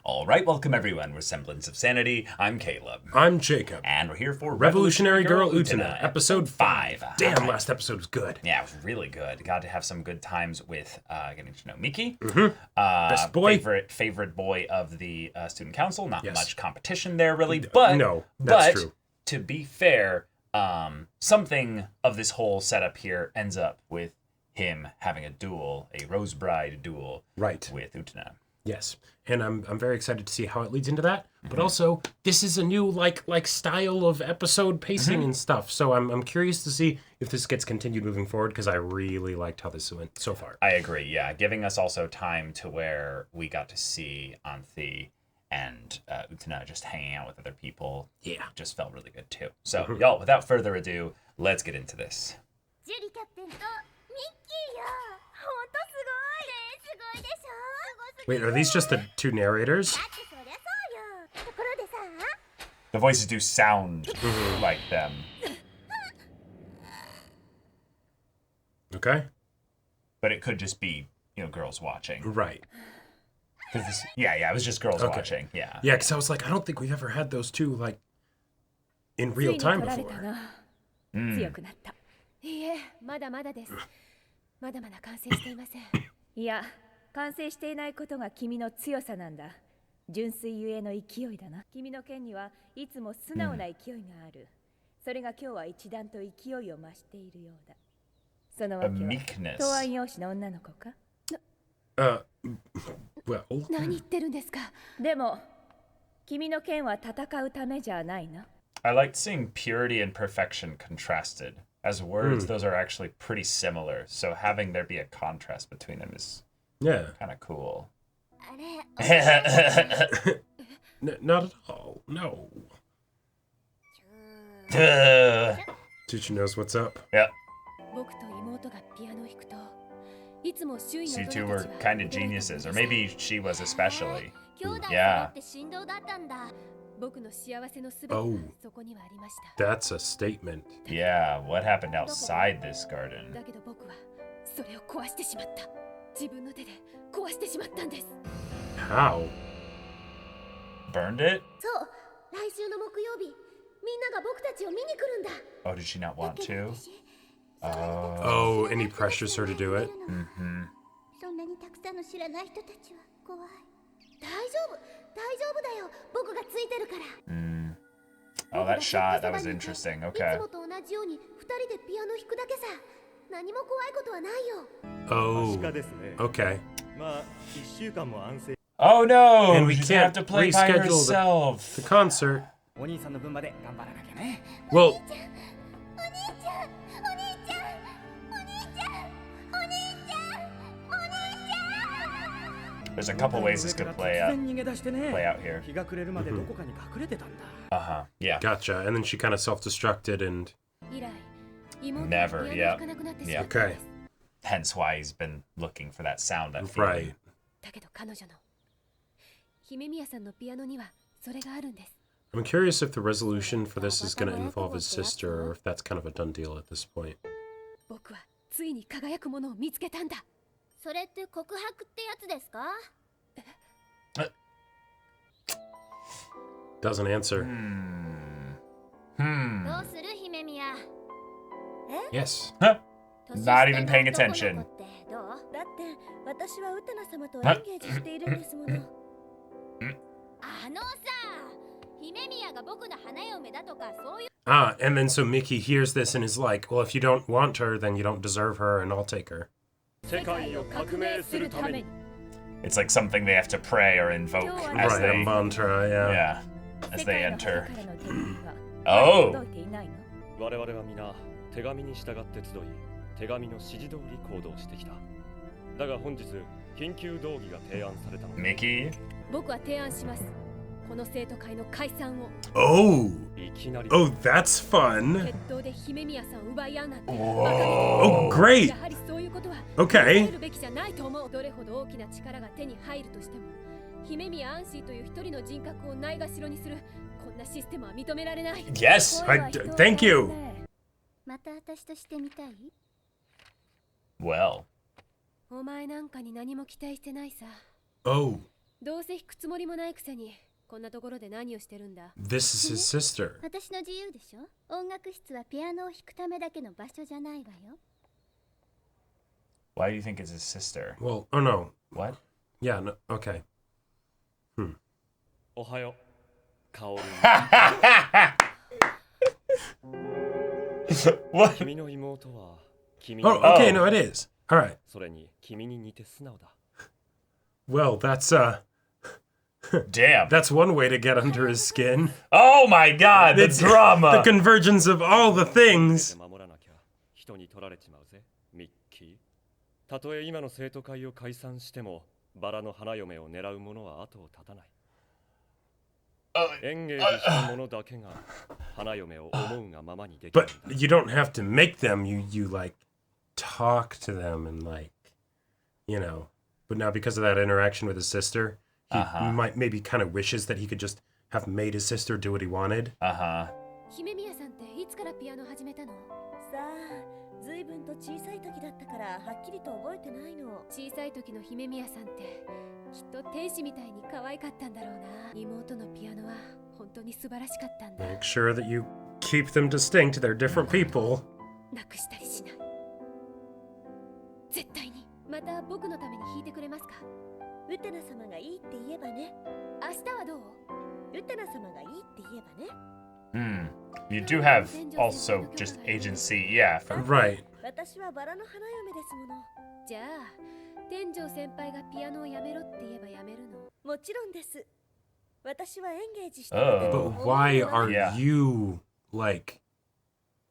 All right, welcome everyone. We're Semblance of Sanity. I'm Caleb. I'm Jacob. And we're here for Revolutionary Girl Utena, episode 5. Damn, Right. last episode was good. Yeah, it was really good. Got to have some good times with getting to know Miki. Best boy. Favorite boy of the student council. Not Yes. much competition there, really. But No, that's true. To be fair, something of this whole setup here ends up with him having a duel, a Rose Bride duel, Right. with Utena. Yes. And I'm very excited to see how it leads into that. But also, this is a new like style of episode pacing and stuff. So I'm curious to see if this gets continued moving forward, because I really liked how this went so far. I agree, yeah. Giving us also time to where we got to see Anthi and Utena just hanging out with other people. Yeah. Just felt really good too. So, y'all, without further ado, let's get into this. ジュリキャプテンとミッキーよほんとすごいねすごいでしょ Wait, are these just the two narrators? だってそりゃそうよところでさ The voices do sound like them. Okay. But it could just be, girls watching. Right. Yeah, it was just girls Okay. watching. Yeah. Yeah, because I was like, I don't think we've ever had those two, in real time ついに取られた before. な強くなったいいえまだまだですまだまだ完成していませんいや完成していないことが君の強さなんだ純粋ゆえの勢いだな君の剣にはいつも素直な勢いがあるそれが今日は一段と勢いを増しているようだそのわ A けは meekness. 答案用紙の女の子か Well, 何言ってるんですかでも君の剣は戦うためじゃないな I liked seeing purity and perfection contrasted. As words, those are actually pretty similar. So having there be a contrast between them is yeah. kind of cool. あれ Not at all. No. yeah. Teacher knows what's up. 僕と妹がピアノを弾くといつも周囲の So you 大 two 人 were たちは kind of geniuses, or maybe she was especially. 兄弟揃 Yeah. って振動だったんだ僕の幸せのすべてが Oh. そこにはありました That's a statement. Yeah, what happened outside this garden? だけど僕はそれを壊してしまった自分の手で壊してしまったんです How? Burned it? そう来週の木曜日みんなが僕たちを見に来るんだ Oh, did she not want だけど to? 私 Oh, and he pressures her to do it? そんなにたくさんの知らない人たちは怖い大丈夫だよ僕がついてるから Oh, that shot, that was interesting. い Okay. つもと同じように2人でピアノ弾くだけさ何も怖いことはないよ Oh. 確かですね。 Okay. まあ1週間も安静。 Oh no! And we She's gonna have can't to play by reschedule herself. The concert. お兄さんの分まで頑張らなきゃね。 Well, お兄ちゃんお兄ちゃんお兄ちゃんお兄ちゃんお兄ちゃん There's a couple ways this could play 突然逃げ出してね。 out here. 日が暮れるまでどこかに隠れてたんだ。 Uh-huh. Yeah. gotcha. And then she kind of self-destructed and... 以来妹 Never, がピアノを弾かなくなってしまったんです Hence why he's been looking for that sound, that Right. feeling. だけど彼女の姫宮さんのピアノにはそれがあるんです I'm curious if the resolution for this is going to involve his sister, or if that's kind of a done deal at this point. 僕はついに輝くものを見つけたんだそれって告白ってやつですか Doesn't answer. どうする姫宮 Yes. Huh? 年 Not 下 even の paying 男の attention. 子ってどうだって私はウテナ様とエンゲージしているんですものあのさ姫宮が僕の花嫁だとかそういう Ah, and then so Mickey hears this and is like, well, if you don't want her, then you don't deserve her, and I'll take her. 世界を革命するために。 It's like something they have to pray or invoke as Right, a they, mantra, yeah. as 世 they 界の enter. 旗からの手紙は Oh! 届いていないの我々は皆手紙に従って集い、手紙の指示通り行動してきた。だが本日緊急動議が提案されたの。 Mickey? 僕は提案しますこの生徒会の解散を Oh! いきなり。 Oh, that's fun. 決闘で姫宮さんを奪い合うなんて Oh, great. やはりそういうことは Okay. るべきじゃないと思うどれほど大きな力が手に入るとしても姫宮アンシーという一人の人格をないがしろにするこんなシステムは認められない Yes! Thank you. また私としてみたい Well. お前なんかに何も期待してないさ Oh. どうせ弾くつもりもないくせにこんなところで何をしてるんだ。 This is his sister. 私の自由でしょ。音楽室はピアノを弾くためだけの場所じゃないわよ。 Why do you think it's his sister? Well, oh no. What? Yeah, no, okay. おはようカオル What? 君の妹は君 Oh, に okay, Oh. no, it is. All right. それに君に似て素直だ Well, that's Damn. that's one way to get under his skin. Oh my god, the It's drama. the convergence of all the things. 守らなきゃ人に取られちまうぜミッキーたとえ今の生徒会を解散してもバラの花嫁を狙う者は後を絶たないエンゲージした者だけが花嫁を思うがままにできるん But だ you don't have to make them. You like talk to them and like, you know. But now because of that interaction with his sister, he might maybe kind of wishes that he could just have made his sister do what he wanted. Uh-huh. 姫宮さんっていつからピアノ始めたの？さあ、ずいぶんと小さい時だったからはっきりと覚えてないの。小さい時の姫宮さんってきっと天使みたいに可愛かったんだろうな。妹のピアノは本当に素晴らしかったんだ。 Make sure that you keep them distinct. They're different people. なくしたりしない。絶対に。また僕のために弾いてくれますか？ウテナ様がいいって言えばね。明日はどう？ウテナ様がいいって言えばね。Hmm. You do have also just agency, yeah. For, Right. 私はバラの花嫁ですもの。じゃあ天井先輩がピアノをやめろって言えばやめるの？もちろんです。私はエンゲージして。 Oh. But why are Yeah. you like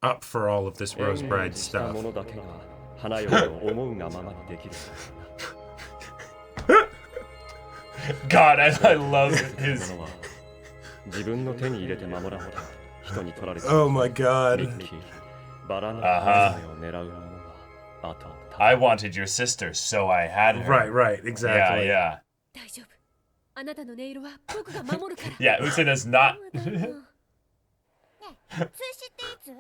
up for all of this エンゲ Rose ー Bride ジした stuff? 者だけが花嫁を思うがままにできる God, I love his. 者は自分の手に入れて守らなきゃ人に取られて Oh my ミ god. ッキーバラの花嫁を狙う者は後を絶た I wanted your sister, so I had her. Right, right, Yeah, exactly. yeah. 大丈夫。あなたの音色は僕が守るから。 Yeah, Utena's not. 通知っていつ？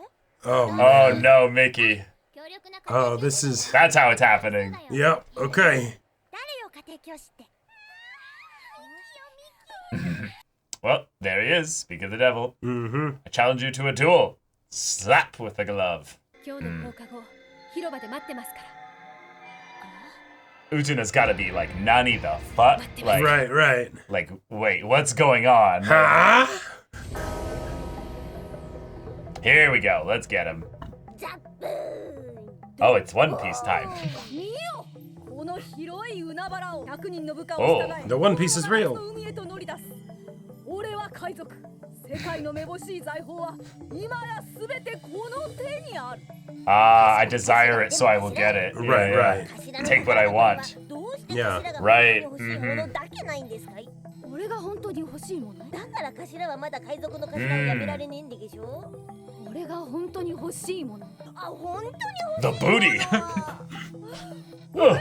Oh, Oh man. no, Mickey. 強力な Oh, this is. That's how it's happening. Yep, okay. 誰よ家庭教師って。 Well, there he is. Speak of the devil. Mm-hmm. I challenge you to a duel. Slap with the glove. 今日の放課後、広場で待ってますから。 Utena's gotta be like, Nani the fuck? Like, Right, right. like, wait, what's going on? Huh? Here we go. Let's get him. ザッブーン。 Oh, it's One Piece time. 見よ。この広い海原を100人の部下をを従え。 The One Piece is real. 海へと乗り出す。俺は海賊。世界のめぼしい財宝は今やすべてこの手にある。 Ah, I desire it, so I will get it. Yeah, Right, yeah. right. Take what I want. どうして Yeah. 頭が Right. 欲しいものだけないんですかい？俺が本当に欲しいもの？だから頭はまだ海賊の頭をやめられねえんでしょ？俺が本当に欲しいもの。あ、本当に The booty. 欲しい。 Ugh.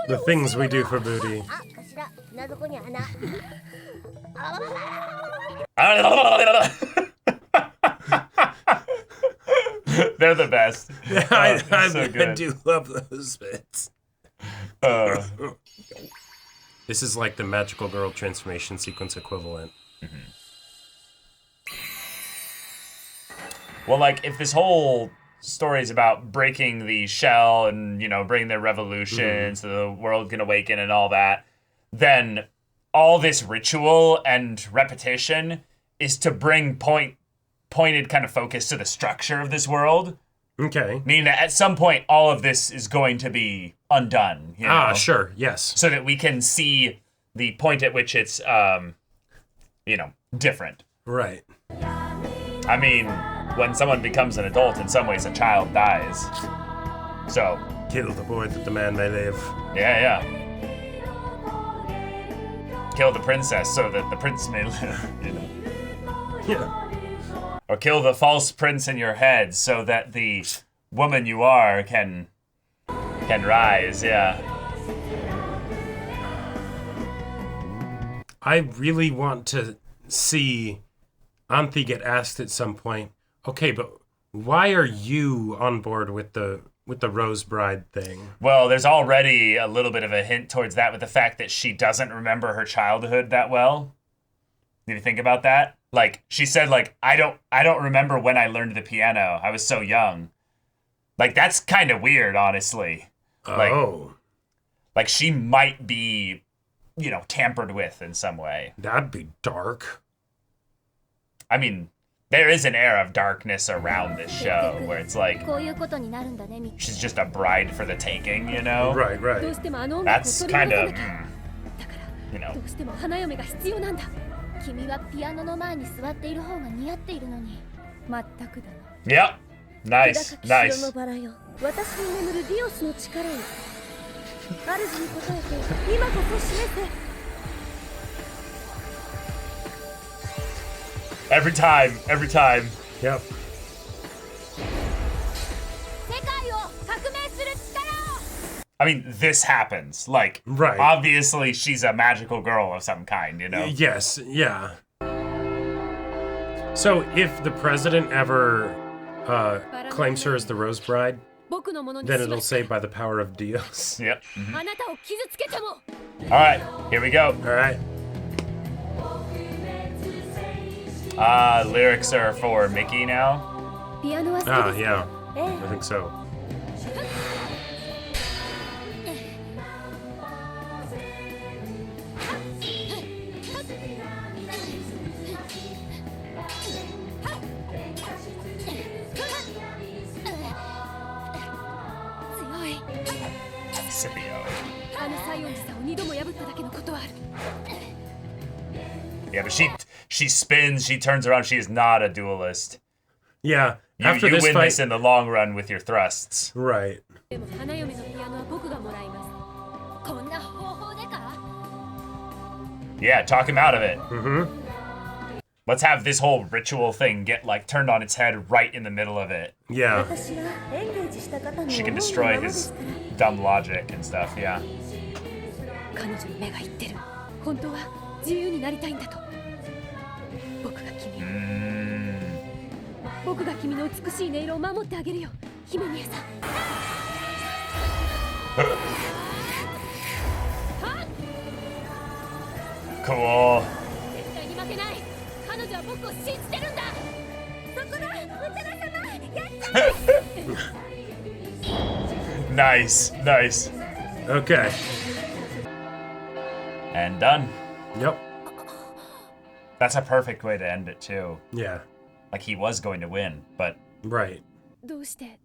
The things we do for booty. あ、頭、船底に穴。あ They're the best. I, Oh, so I good. do love those bits. This is like the magical girl transformation sequence equivalent. Well, like, if this whole story is about breaking the shell and, you know, bringing the revolution so the world can awaken and all that, then all this ritual and repetition is to bring pointed kind of focus to the structure of this world. Okay. Meaning that at some point, all of this is going to be undone. You know? Ah, sure. Yes. So that we can see the point at which it's, you know, different. Right. I mean, when someone becomes an adult, in some ways a child dies. So, Kill the boy that the man may live. yeah. Kill the princess so that the prince may live, you know. Yeah. Or kill the false prince in your head so that the woman you are can rise, yeah. I really want to see Anthi get asked at some point, okay, but why are you on board with the with the Rose Bride thing? Well, there's already a little bit of a hint towards that with the fact that she doesn't remember her childhood that well. Did you think about that? Like, she said, like, I don't remember when I learned the piano. I was so young. Like, that's kind of weird, honestly. Like, she might be, you know, tampered with in some way. That'd be dark. I mean, there is an air of darkness around this show where it's like she's just a bride for the taking, you know? Right. That's kind of, you know. 君はピアノの前に座っている方が似合っているのに。まったくだな。 Yep. Nice. 私に眠るディオスの力よ。主に答えて今こそ示せ。 Every time. Yep. 世界を革命する力を。 I mean, this happens. Like, Right. obviously she's a magical girl of some kind, you know? Yes, yeah. So if the president ever claims her as the Rose Bride, 僕のものに then し it'll ます say by the power of Dios. Yep. あなたを傷つけても All right, here we go. All right. Lyrics are for Mickey now. ピアノは好き Ah, です yeah. ええ I think so. Scipio. あの西園寺さんを2度も破っただけのことはある Yeah, but she spins, she turns around, she is not a duelist. Yeah. You, After you this win fight, this in the long run with your thrusts. right. でも花嫁のピアノは僕がもらいますこんな方法でか Yeah, talk him out of it. Mm-hmm. Let's have this whole ritual thing get like turned on its head right in the middle of it. Yeah. 私はエンゲージした方の She can 思う destroy ままで his すから。 dumb logic and stuff, yeah. 彼女の目が言ってる本当は自由になりたいんだと僕が君を僕が君の美しい音色を守ってあげるよ姫宮さん Cool. 絶対に負けない彼女は僕を信じてるんだそこだウテナ様やった Nice. Okay. And done. Yep. That's a perfect way to end it too. Yeah. Like he was going to win, but Right. どうして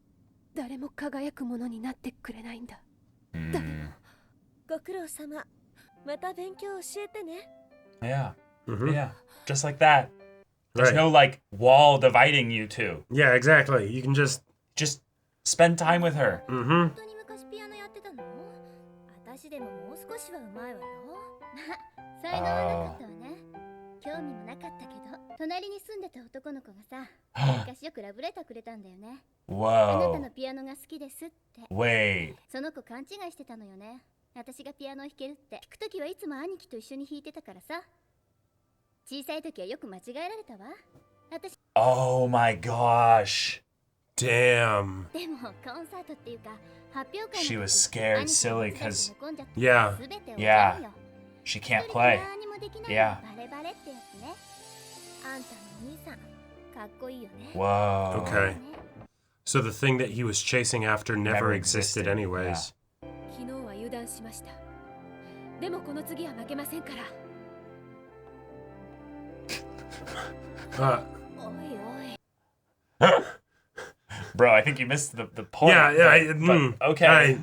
誰も輝くものになってくれないんだご苦労様。また勉強教えてね。 yeah. Mm-hmm. Yeah. Just like that. There's Right. no like wall dividing you two. Yeah, exactly. You can just. Spend time with her. Mm-hmm. 本当に昔ピアノやってたの？私でももう少しはうまいわよ。才能はなかったわね。興味もなかったけど、隣に住んでた男の子がさ、昔よくラブレターくれたんだよね。あなた Whoa. のピアノが好きですって。 Wait. その子勘違いしてたのよね。私がピアノを弾けるって。弾くときはいつも兄貴と一緒に弾いてたからさ。小さいときはよく間違えられたわ。私 Oh my gosh. Damn. でもコンサートっていうか発表会の She 時 was scared 兄貴 silly が 'cause 寝込んじゃって Yeah. 全てを Yeah. 歌うよ。 she 一 can't 人 play. で何もできない Yeah. バレバレってやつね。あんたの兄さんかっこいいよね。 Whoa. Okay. So the thing that he was chasing after never Never existed, existed, anyways. 昨日は油断しましたでもこの次は負けませんから おいおい。 Bro, I think you missed the point. Yeah. but okay.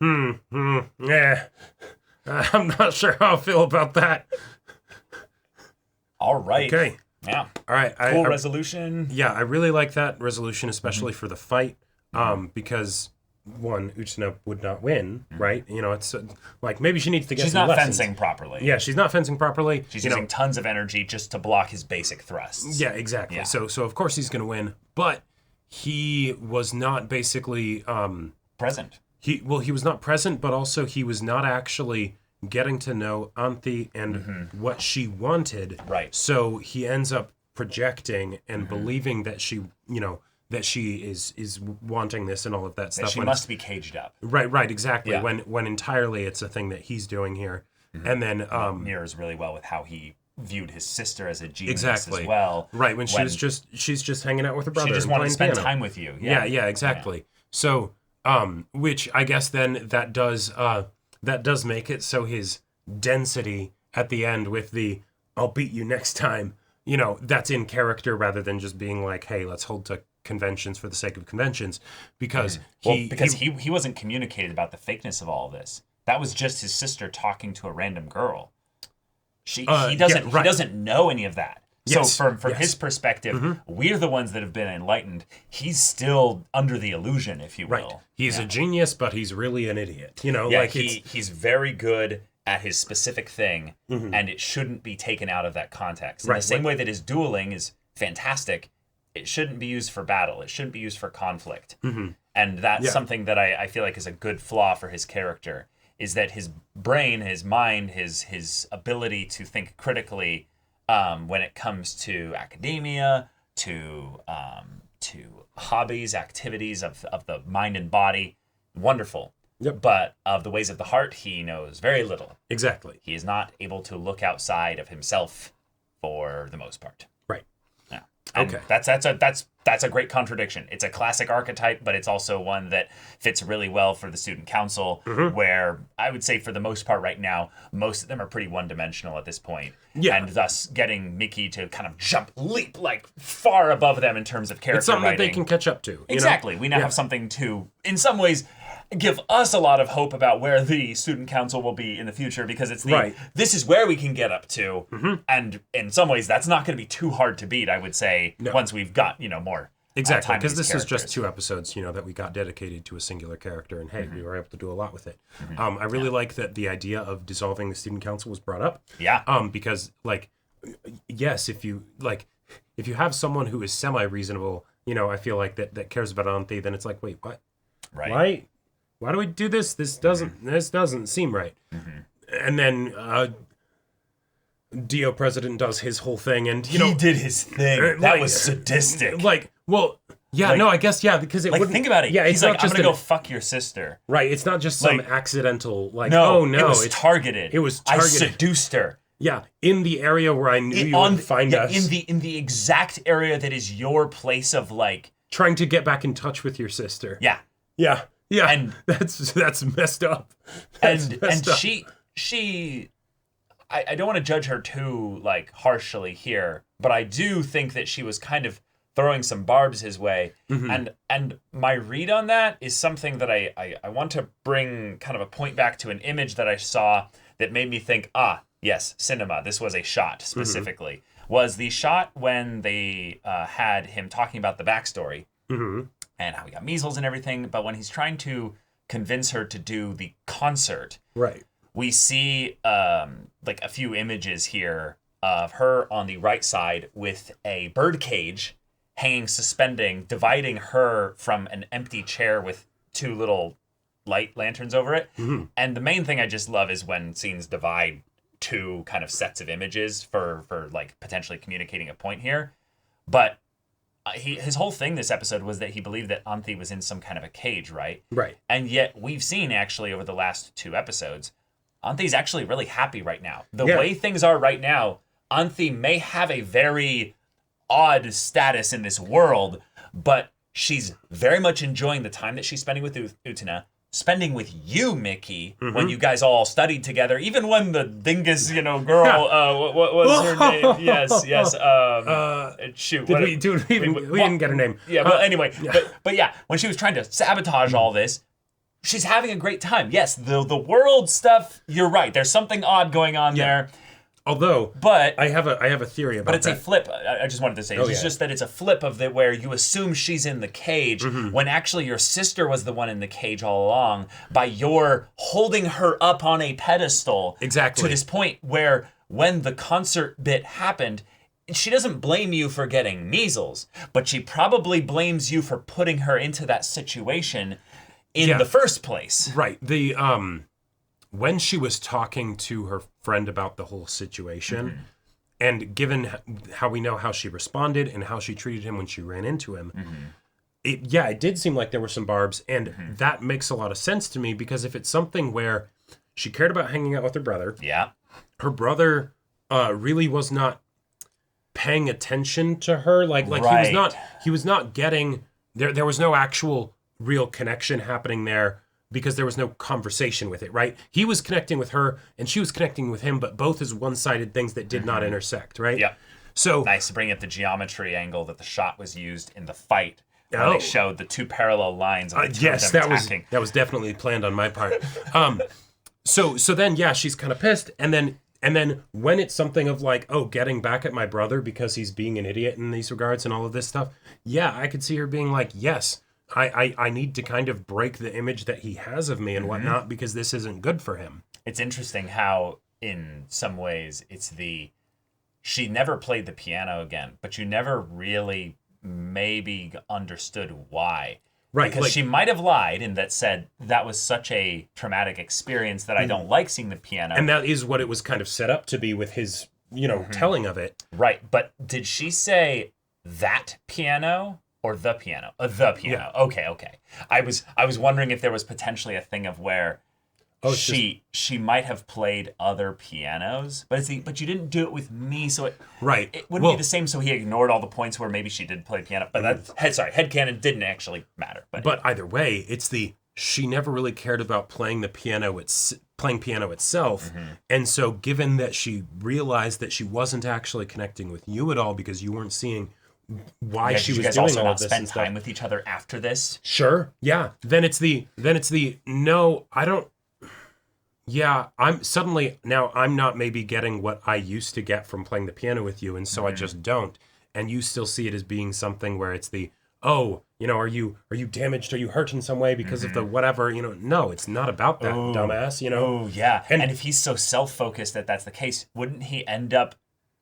Yeah. I'm not sure how I feel about that. All right. Okay. Yeah. All right. Cool I resolution. Yeah, I really like that resolution, especially for the fight, because one, Utena would not win, right? You know, it's like maybe she needs to get She's some not lessons. fencing properly. Yeah, she's not fencing properly. She's you know. using tons of energy just to block his basic thrusts. Yeah, exactly. Yeah. So of course he's going to win, but he was not basically Present. he was not present, but also he was not actually getting to know Anthi and what she wanted. Right. So he ends up projecting and believing that she, you know, that she is wanting this and all of that stuff. She must be caged up. Right, exactly. Yeah. When entirely it's a thing that he's doing here. And then Mirrors really well with how he viewed his sister as a genius exactly as well. Right, when she's just hanging out with her brother. She just and wanted to playing spend piano. time with you. Yeah, exactly. So, which I guess then that does make it so his density at the end with the "I'll beat you next time," that's in character rather than just being like, "Hey, let's hold to conventions for the sake of conventions," because he wasn't communicated about the fakeness of all of this. That was just his sister talking to a random girl. He doesn't know any of that. Yes, So from his perspective, we're the ones that have been enlightened. He's still under the illusion, if you will. Right. He's a genius, but he's really an idiot. He's very good at his specific thing, and it shouldn't be taken out of that context. In the same way that his dueling is fantastic, it shouldn't be used for battle. It shouldn't be used for conflict. And that's something that I feel like is a good flaw for his character, is that his brain, his mind, his ability to think critically when it comes to academia, to hobbies, activities of the mind and body, wonderful. Yep. But of the ways of the heart, he knows very little. Exactly. He is not able to look outside of himself for the most part. Right. Yeah. And Okay. that's a great contradiction. It's a classic archetype, but it's also one that fits really well for the student council, where I would say for the most part right now, most of them are pretty one-dimensional at this point. Yeah. And thus getting Mickey to kind of leap like far above them in terms of character It's something writing. that they can catch up to. Exactly. We now have something to, in some ways, give us a lot of hope about where the student council will be in the future, because it's this is where we can get up to, and in some ways that's not going to be too hard to beat, I would say, once we've got more Exactly, time because with this these is just characters. 2 episodes, that we got dedicated to a singular character, and hey, we were able to do a lot with it. I really like that the idea of dissolving the student council was brought up. Yeah. Because yes, if you have someone who is semi-reasonable, I feel like that cares about Anthe, then it's like, wait, what? Right. Why do we do this? This doesn't seem right. And then Dio President does his whole thing, and he did his thing. That was sadistic. I guess because it wouldn't think about it. Yeah, he's it's like, not I'm just gonna go fuck your sister. Right, it's not just some accidental No, it was targeted. It was targeted. I seduced her. Yeah, in the area where I knew you would find us. In the exact area that is your place of trying to get back in touch with your sister. Yeah. Yeah, and that's messed up. She I don't want to judge her too harshly here, but I do think that she was kind of throwing some barbs his way. And my read on that is something that I want to bring kind of a point back to an image that I saw that made me think, yes, cinema, this was a shot specifically, was the shot when they had him talking about the backstory. And how he got measles and everything, but when he's trying to convince her to do the concert, right, we see a few images here of her on the right side with a bird cage hanging, suspending, dividing her from an empty chair with 2 little light lanterns over it. And the main thing I just love is when scenes divide 2 kind of sets of images for potentially communicating a point here. But his whole thing this episode was that he believed that Anthe was in some kind of a cage, right? Right. And yet we've seen actually over the last 2 episodes, Anthe's actually really happy right now. The way things are right now, Anthe may have a very odd status in this world, but she's very much enjoying the time that she's spending with Utena, spending with you, Mickey, when you guys all studied together, even when the dingus, girl, what was her name? Yes. Shoot. We didn't get her name. Yeah, well, anyway, but yeah, when she was trying to sabotage all this, she's having a great time. Yes, the world stuff, you're right. There's something odd going on there. Although, but I have a theory about that. But it's a flip. I just wanted to say, it's just that it's a flip of where you assume she's in the cage when actually your sister was the one in the cage all along by your holding her up on a pedestal. Exactly. To this point where when the concert bit happened, she doesn't blame you for getting measles, but she probably blames you for putting her into that situation in the first place. Right. When she was talking to her friend about the whole situation, and given how we know how she responded and how she treated him when she ran into him, it did seem like there were some barbs, and that makes a lot of sense to me, because if it's something where she cared about hanging out with her brother, her brother really was not paying attention to her, like he was not getting there was no actual real connection happening there, because there was no conversation with it, right? He was connecting with her and she was connecting with him, but both as one-sided things that did not intersect, right? Yeah. So nice to bring up the geometry angle that the shot was used in the fight. They showed the two parallel lines of the two yes, of them that attacking. was definitely planned on my part. So then she's kind of pissed, and then when it's something of like, oh, getting back at my brother because he's being an idiot in these regards and all of this stuff, I could see her being like, yes, I need to kind of break the image that he has of me and whatnot, because this isn't good for him. It's interesting how in some ways she never played the piano again, but you never really maybe understood why. Right. Because she might have lied and that said that was such a traumatic experience that I don't like seeing the piano. And that is what it was kind of set up to be with his, telling of it. Right. But did she say that piano or the piano? The piano. Yeah. Okay. I was wondering if there was potentially a thing of where she might have played other pianos, but you didn't do it with me, so it wouldn't be the same. So he ignored all the points where maybe she did play piano, but headcanon didn't actually matter. But either way, it's she never really cared about playing piano itself, and so given that she realized that she wasn't actually connecting with you at all because you weren't seeing why she was doing all of this and stuff. Spend time with each other after this. Sure, yeah. Then it's the no, I don't. Yeah, I'm not maybe getting what I used to get from playing the piano with you, and so I just don't. And you still see it as being something where it's are you damaged? Are you hurt in some way because of the whatever? No, it's not about that, dumbass. Oh, yeah. And if he's so self-focused that that's the case, wouldn't he end up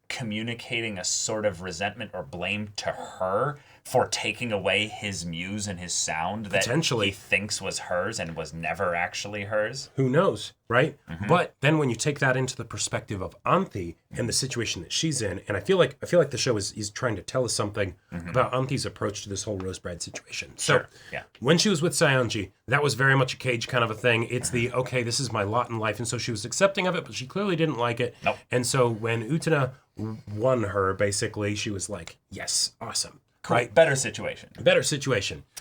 communicating a sort of resentment or blame to her for taking away his muse and his sound that he thinks was hers and was never actually hers? Who knows, right? But then when you take that into the perspective of Anthi and the situation that she's in, and I feel like the show is trying to tell us something about Anthi's approach to this whole Rosebud situation. So when she was with Saionji, that was very much a cage kind of a thing. It's okay, this is my lot in life, and so she was accepting of it, but she clearly didn't like it. Nope. And so when Utena won her, basically, she was like, yes, awesome. Cool. Right? Better situation.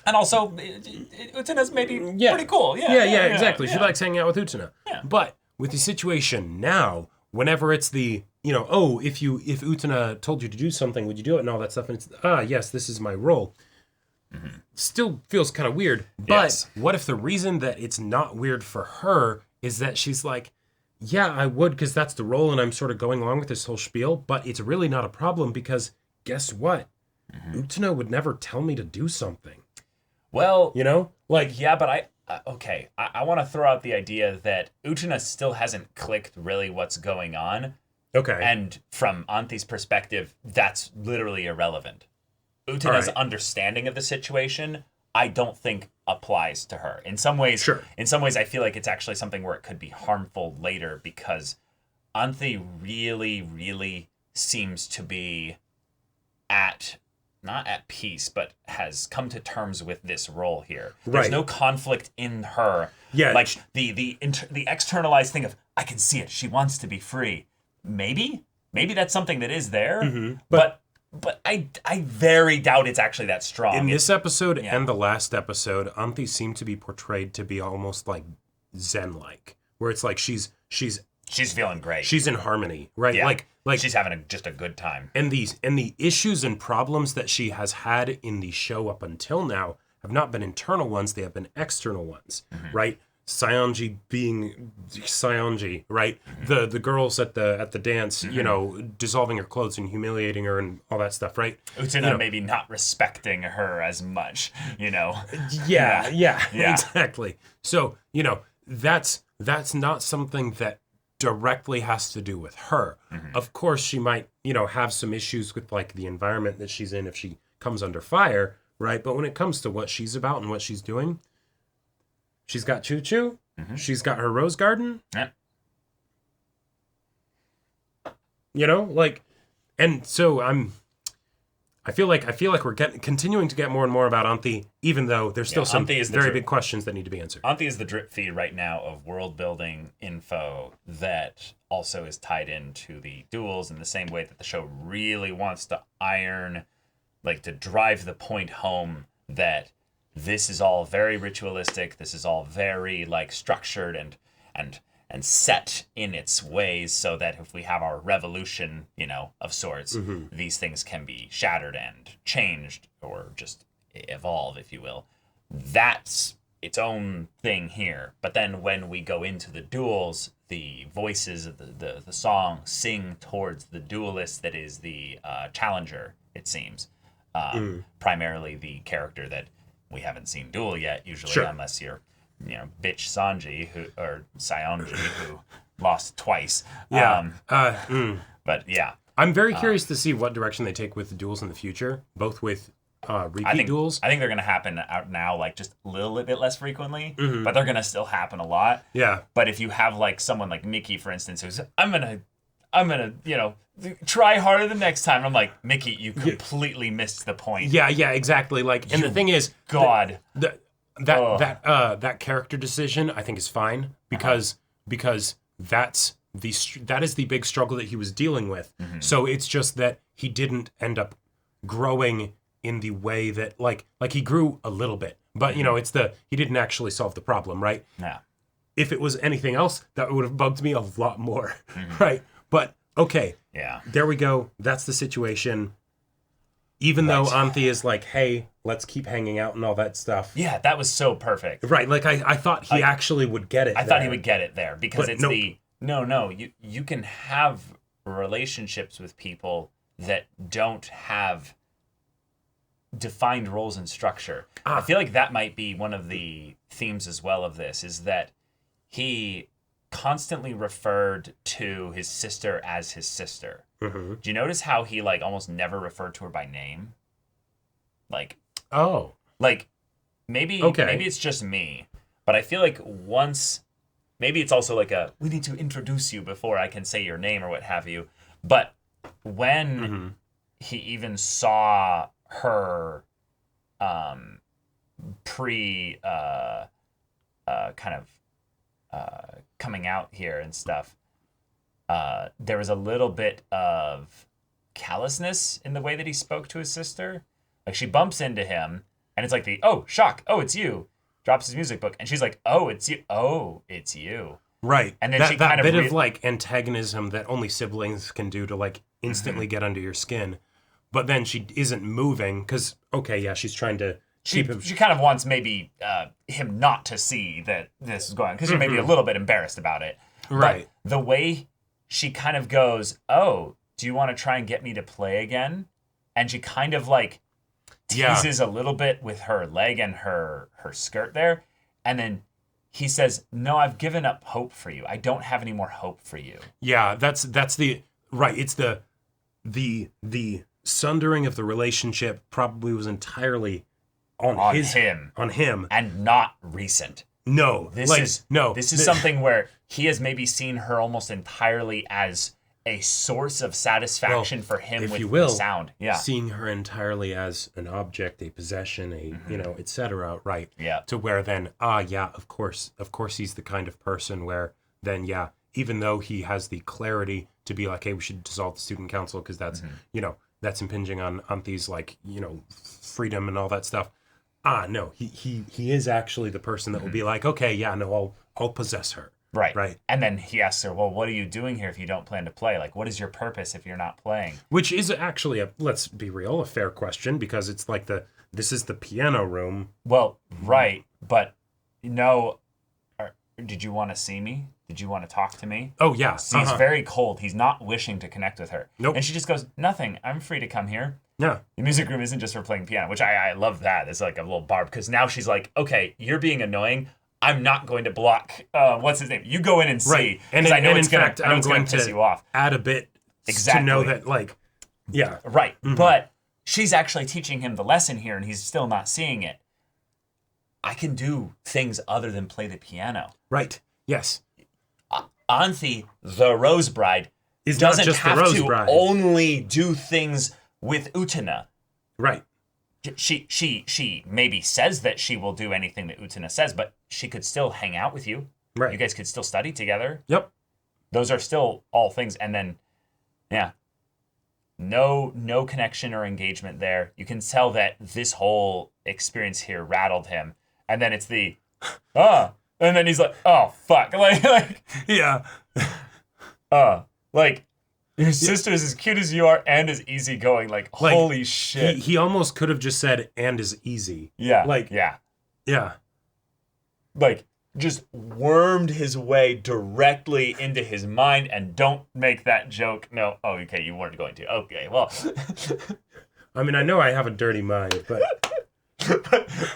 And also, Utena's maybe pretty cool. Yeah, exactly. She likes hanging out with Utena. Yeah. But with the situation now, whenever it's if Utena told you to do something, would you do it and all that stuff? And it's, yes, this is my role. Still feels kind of weird. But what if the reason that it's not weird for her is that she's like, yeah, I would, because that's the role, and I'm sort of going along with this whole spiel, but it's really not a problem because guess what? Utena would never tell me to do something. Well, yeah, but I want to throw out the idea that Utena still hasn't clicked really what's going on. Okay. And from Anthi's perspective, that's literally irrelevant. Utena's understanding of the situation, I don't think applies to her. In some ways, I feel like it's actually something where it could be harmful later because Anthi really, really seems to be not at peace, but has come to terms with this role here. There's no conflict in her. Yeah. Like the externalized thing of, I can see it. She wants to be free. Maybe that's something that is there. But I very doubt it's actually that strong. In this episode and the last episode, Anthi seemed to be portrayed to be almost like Zen-like, where it's like she's feeling great. She's in harmony, right? Yeah. Like she's having just a good time. And the issues and problems that she has had in the show up until now have not been internal ones; they have been external ones, right? Saionji being Saionji, right? The girls at the dance, dissolving her clothes and humiliating her and all that stuff, right? Utena maybe not respecting her as much, Yeah, exactly. So, that's not something that directly has to do with her. Of course, she might, have some issues with like the environment that she's in if she comes under fire, right? But when it comes to what she's about and what she's doing, she's got Choo Choo. She's got her rose garden. Yeah. And so I feel like we're continuing to get more and more about Anthi, even though there's still some very big questions that need to be answered. Anthi is the drip feed right now of world building info that also is tied into the duels in the same way that the show really wants to to drive the point home that this is all very ritualistic. This is all very like structured and set in its ways, so that if we have our revolution, of sorts, these things can be shattered and changed or just evolve, if you will. That's its own thing here. But then when we go into the duels, the voices of the song sing towards the duelist that is the challenger, it seems. Primarily the character that we haven't seen duel yet, usually, unless you're bitch Sanji or Sionji, who lost twice. Yeah. But yeah. I'm very curious to see what direction they take with the duels in the future, both with repeat duels. I think they're going to happen out now, like just a little bit less frequently, but they're going to still happen a lot. Yeah. But if you have like someone like Mickey, for instance, who's, I'm going to, try harder the next time. I'm like, Mickey, you completely missed the point. Yeah, exactly. Like, and the thing is, God. That character decision I think is fine because that is the big struggle that he was dealing with. So it's just that he didn't end up growing in the way that like he grew a little bit, but he didn't actually solve the problem, right? Yeah. If it was anything else, that would have bugged me a lot more, right? But okay, yeah, there we go. That's the situation. Even though Anthi is like, hey, let's keep hanging out and all that stuff. Yeah, that was so perfect. Right, like I thought he actually would get it. I thought he would get it there because but it's you can have relationships with people that don't have defined roles and structure. I feel like that might be one of the themes as well of this, is that he constantly referred to his sister as his sister. Do you notice how he like almost never referred to her by name? Maybe it's just me, but I feel like maybe it's also like we need to introduce you before I can say your name or what have you. But when he even saw her coming out here and stuff, there was a little bit of callousness in the way that he spoke to his sister. Like, she bumps into him, and it's like shock, oh, it's you. Drops his music book, and she's like, oh, it's you. Right. And then that she kind bit of like antagonism that only siblings can do to like instantly get under your skin. But then she isn't moving because, she's trying to She kind of wants maybe him not to see that this is going on, because you're maybe a little bit embarrassed about it. Right. But the way she kind of goes, oh, do you want to try and get me to play again? And she kind of like teases a little bit with her leg and her skirt there. And then he says, no, I've given up hope for you. I don't have any more hope for you. Yeah, that's the right. It's the sundering of the relationship probably was entirely on him, and not recent. No, this is something where he has maybe seen her almost entirely as a source of satisfaction for him, if with you will, the sound. Yeah, seeing her entirely as an object, a possession, etc. Right. Yeah. To where then, of course he's the kind of person where then, even though he has the clarity to be like, hey, we should dissolve the student council because that's that's impinging on Anthi's freedom and all that stuff. No, he is actually the person that will be like, okay, I'll possess her. Right. And then he asks her, well, what are you doing here if you don't plan to play? Like, what is your purpose if you're not playing? Which is actually, let's be real, a fair question, because it's like this is the piano room. Well, right, but did you want to see me? Did you want to talk to me? Oh, yeah. He's very cold. He's not wishing to connect with her. Nope. And she just goes, nothing. I'm free to come here. Yeah. The music room isn't just for playing piano, which I love that. It's like a little barb, because now she's like, okay, you're being annoying. I'm not going to block, what's his name? You go in and see. Right. And I know in it's going to piss you off. Add a bit exactly. to know that, yeah. Right. But she's actually teaching him the lesson here, and he's still not seeing it. I can do things other than play the piano. Right. Yes. Anthi, the Rose Bride, doesn't have to only do things with Utena. Right. She maybe says that she will do anything that Utena says, but she could still hang out with you. Right. You guys could still study together. Yep. Those are still all things. And then, yeah, no connection or engagement there. You can tell that this whole experience here rattled him. And then it's the, and then he's like, oh, fuck. Like Yeah. like, your sister is as cute as you are and as easygoing. Like, holy shit. He almost could have just said, and is easy. Yeah. Like, yeah. Yeah. Like, just wormed his way directly into his mind, and don't make that joke. No. Oh, okay, you weren't going to. Okay, well. I mean, I know I have a dirty mind, but...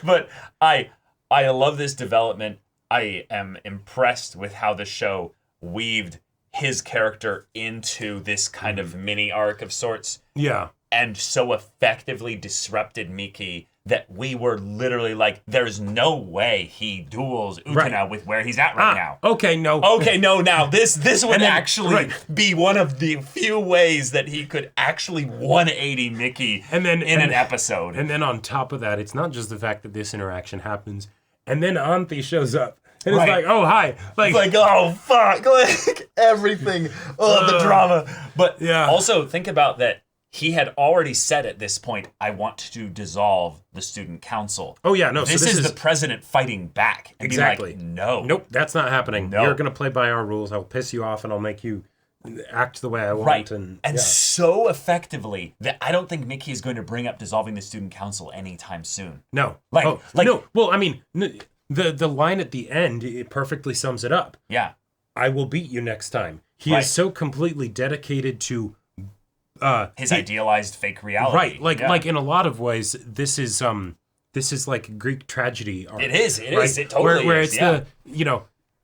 but I love this development. I am impressed with how the show weaved his character into this kind of mini arc of sorts. Yeah. And so effectively disrupted Miki that we were literally like, there's no way he duels Utena with where he's at right now. Okay, no. Okay, no, now this would then, actually be one of the few ways that he could actually 180 Miki in an episode. And then on top of that, it's not just the fact that this interaction happens, and then Anthi shows up. And it's like, oh, hi. Like, oh, fuck. Like, everything. Oh, the drama. But also, think about that. He had already said at this point, I want to dissolve the student council. Oh, yeah, no. This is the president fighting back. And exactly. Be like, no. Nope, that's not happening. No. You're going to play by our rules. I'll piss you off, and I'll make you act the way I want. Right. And so effectively that I don't think Miki is going to bring up dissolving the student council anytime soon. No. Like, no. Well, I mean... The line at the end, it perfectly sums it up. Yeah. I will beat you next time. He is so completely dedicated to his idealized fake reality. Right. Like in a lot of ways, this is like Greek tragedy art. It is. It totally where is. It's the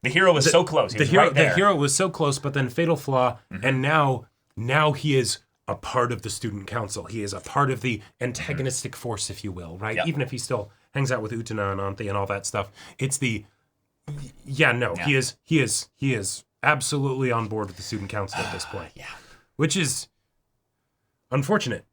the hero was so close. He was right there. The hero was so close, but then fatal flaw, and now he is a part of the student council. He is a part of the antagonistic force, if you will, right? Yep. Even if he still hangs out with Utena and Anthi and all that stuff. It's the he is absolutely on board with the student council at this point. Which is unfortunate.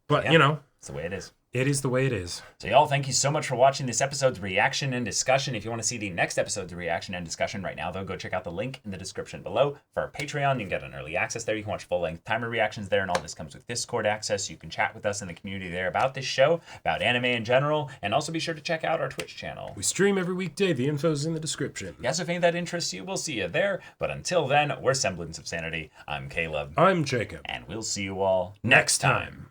But it's the way it is. It is the way it is. So y'all, thank you so much for watching this episode's reaction and discussion. If you want to see the next episode's reaction and discussion right now, though, go check out the link in the description below for our Patreon. You can get an early access there. You can watch full-length timer reactions there, and all this comes with Discord access. You can chat with us in the community there about this show, about anime in general, and also be sure to check out our Twitch channel. We stream every weekday. The info's in the description. Yes, if any of that interests you, we'll see you there. But until then, we're Semblance of Sanity. I'm Caleb. I'm Jacob. And we'll see you all next time.